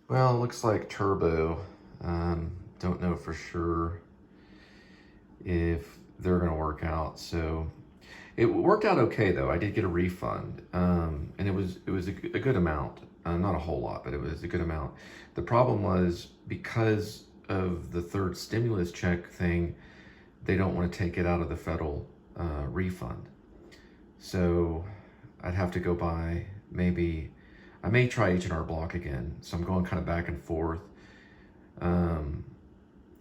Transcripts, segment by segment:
Well, it looks like Turbo. Don't know for sure if they're going to work out. So it worked out okay though. I did get a refund, and it was a good amount. Not a whole lot, but it was a good amount. The problem was because of the third stimulus check thing, they don't want to take it out of the federal refund. So I'd have to go by maybe. I may try H&R Block again. So I'm going kind of back and forth. Um,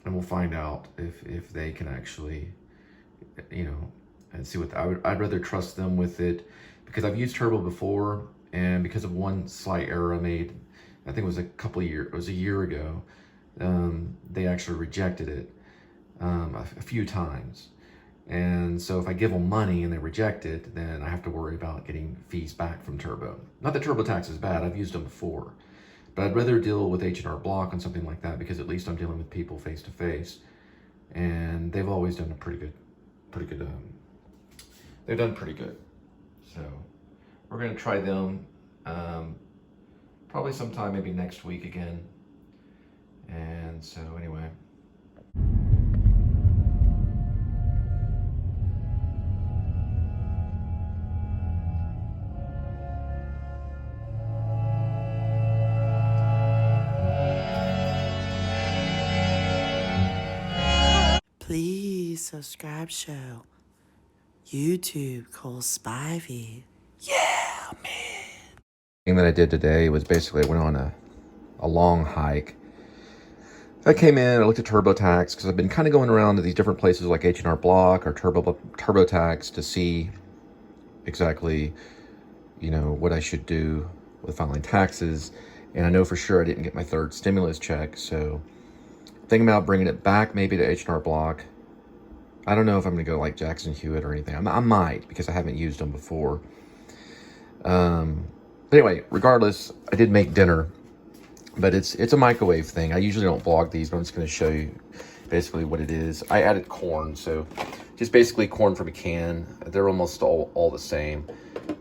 and we'll find out if they can actually, and see what I'd rather trust them with it, because I've used Turbo before, and because of one slight error I made, I think it was a year ago, they actually rejected it a few times. And so if I give them money and they reject it, then I have to worry about getting fees back from Turbo. Not that TurboTax is bad, I've used them before. But I'd rather deal with H&R Block on something like that, because at least I'm dealing with people face to face. And they've always done a pretty good, they've done pretty good. So we're gonna try them probably sometime maybe next week again. And so anyway. Please subscribe show. YouTube Cole Spivey. Yeah, man. Thing that I did today was basically I went on a long hike. I came in, I looked at TurboTax, because I've been kind of going around to these different places like H&R Block or TurboTax to see exactly, what I should do with filing taxes. And I know for sure I didn't get my third stimulus check, so thinking about bringing it back maybe to H&R Block. I don't know if I'm going to go like Jackson Hewitt or anything. I might, because I haven't used them before. But anyway, regardless, I did make dinner, but it's a microwave thing. I usually don't vlog these, but I'm just going to show you basically what it is. I added corn, so just basically corn from a can. They're almost all the same.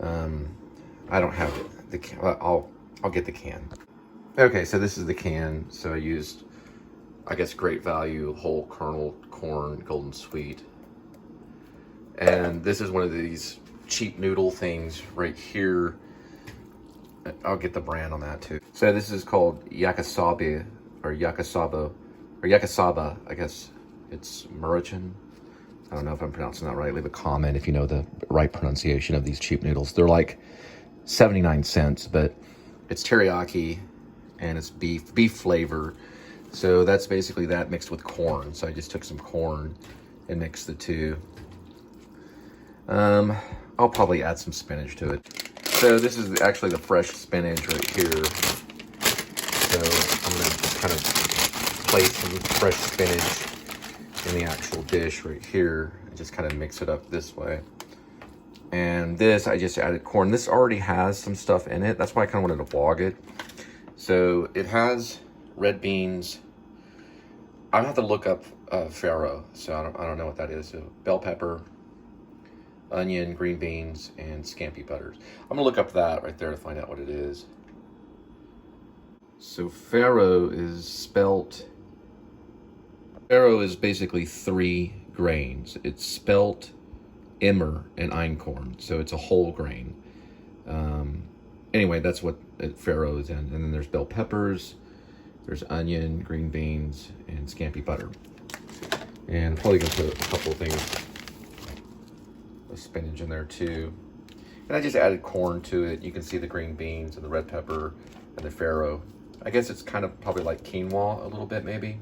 I don't have the can. I'll get the can. Okay, so this is the can. So I used, I guess, Great Value whole kernel corn, golden sweet. And this is one of these cheap noodle things right here. I'll get the brand on that too. So this is called yakisoba, or yakasaba, I guess it's Maruchan. I don't know if I'm pronouncing that right. Leave a comment if you know the right pronunciation of these cheap noodles. They're like 79 cents, but it's teriyaki and it's beef flavor. So that's basically that mixed with corn. So I just took some corn and mixed the two. I'll probably add some spinach to it. So this is actually the fresh spinach right here. So I'm gonna just kind of place some fresh spinach in the actual dish right here and just kind of mix it up this way. And this, I just added corn. This already has some stuff in it. That's why I kind of wanted to vlog it. So it has red beans. I'd have to look up farro, so I don't know what that is. So bell pepper, onion, green beans, and scampi butters. I'm gonna look up that right there to find out what it is. So farro is basically 3 grains. It's spelt emmer and einkorn, so it's a whole grain. Anyway, that's what farro is in. And then there's bell peppers, there's onion, green beans, and scampi butter. And I'm probably gonna put a couple of things of spinach in there too. And I just added corn to it. You can see the green beans and the red pepper and the farro. I guess it's kind of probably like quinoa a little bit, maybe.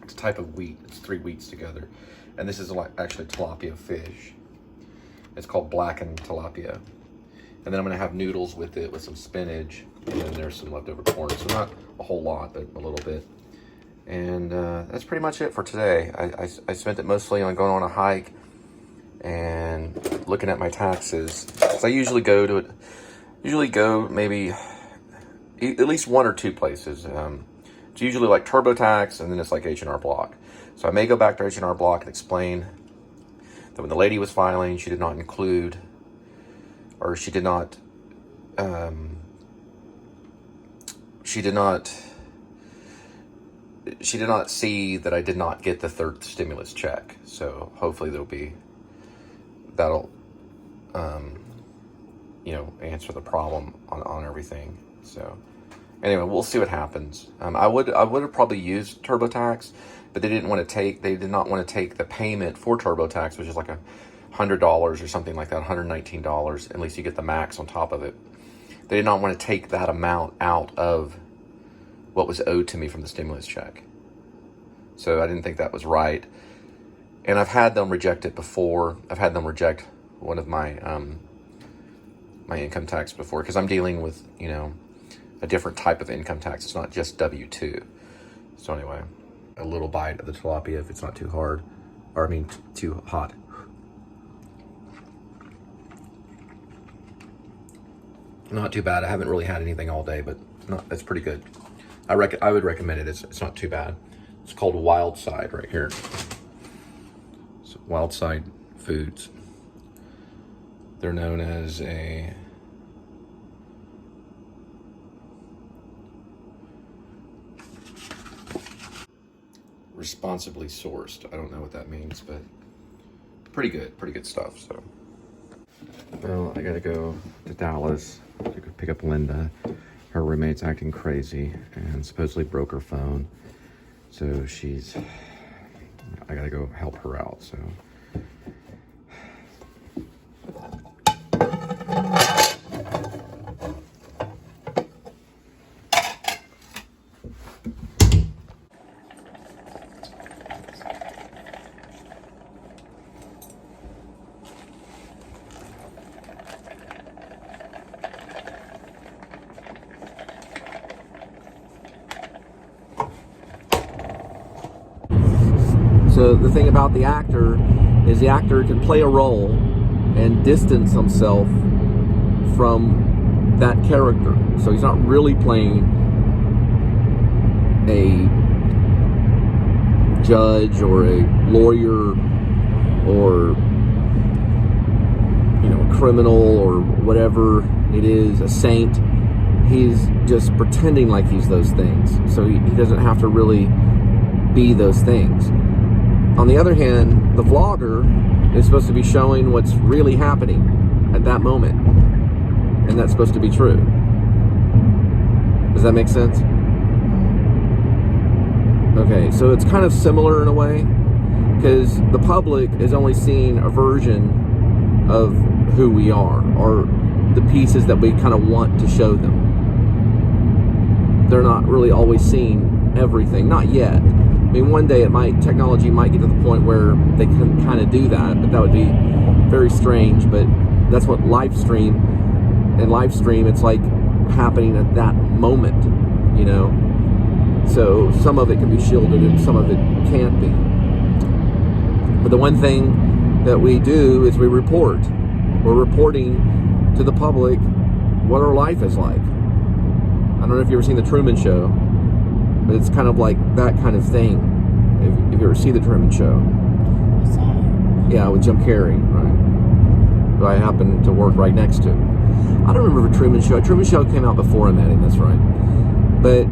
It's a type of wheat. It's 3 wheats together. And this is like actually tilapia fish. It's called blackened tilapia. And then I'm gonna have noodles with it with some spinach, and then there's some leftover corn. So not a whole lot, but a little bit. And that's pretty much it for today. I spent it mostly on going on a hike and looking at my taxes. So I usually go maybe at least 1 or 2 places. It's usually like TurboTax, and then it's like H&R Block. So I may go back to H&R Block and explain that when the lady was filing, she did not include, or she did not she did not see that I did not get the third stimulus check. So hopefully that'll answer the problem on everything. So anyway, we'll see what happens. I would have probably used TurboTax, but they did not want to take the payment for TurboTax, which is like $100 or something like that, $119. At least you get the max on top of it. They did not want to take that amount out of what was owed to me from the stimulus check. So I didn't think that was right. And I've had them reject it before. I've had them reject one of my my income tax before, because I'm dealing with, a different type of income tax. It's not just W-2. So anyway, a little bite of the tilapia if it's not too hard, too hot. Not too bad. I haven't really had anything all day, but that's pretty good. I would recommend it. It's not too bad. It's called Wild Side right here. It's Wild Side Foods. They're known as a responsibly sourced. I don't know what that means, but pretty good stuff. So, well, I gotta go to Dallas to go pick up Linda. Her roommate's acting crazy and supposedly broke her phone. So I gotta go help her out, so. So the thing about the actor is the actor can play a role and distance himself from that character. So he's not really playing a judge or a lawyer or a criminal or whatever it is, a saint. He's just pretending like he's those things. So he doesn't have to really be those things. On the other hand, the vlogger is supposed to be showing what's really happening at that moment. And that's supposed to be true. Does that make sense? Okay, so it's kind of similar in a way, because the public is only seeing a version of who we are, or the pieces that we kind of want to show them. They're not really always seeing everything, not yet. I mean, one day technology might get to the point where they can kind of do that, but that would be very strange. But that's what live stream, it's like happening at that moment, So some of it can be shielded and some of it can't be. But the one thing that we do is we report. We're reporting to the public what our life is like. I don't know if you've ever seen The Truman Show, but it's kind of like that kind of thing. If you ever see The Truman Show. Yeah, with Jim Carrey, right? Who I happen to work right next to. I don't remember Truman Show. Truman Show came out before I met him, that's right. But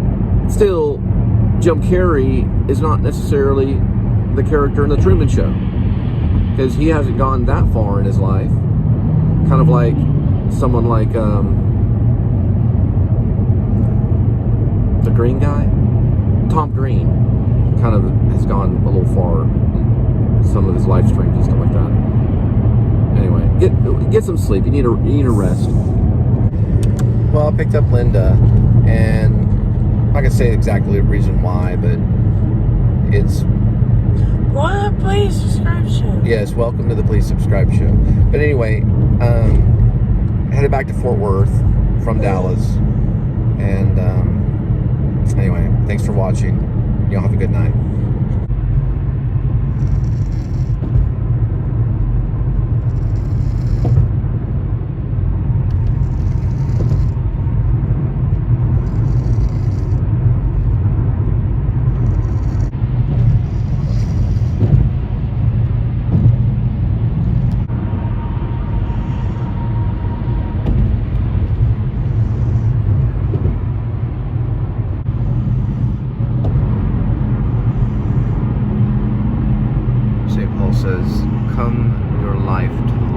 still, Jim Carrey is not necessarily the character in The Truman Show. Because he hasn't gone that far in his life. Kind of like someone like the green guy? Tom Green kind of has gone a little far in some of his live streams and stuff like that. Anyway, get some sleep. You need a rest. Well, I picked up Linda, and I'm not gonna say exactly the reason why, but it's What? Please subscribe show. Yes, welcome to the Please Subscribe show. But anyway, headed back to Fort Worth from Dallas, and anyway, thanks for watching. Y'all have a good night. says, "Come your life to the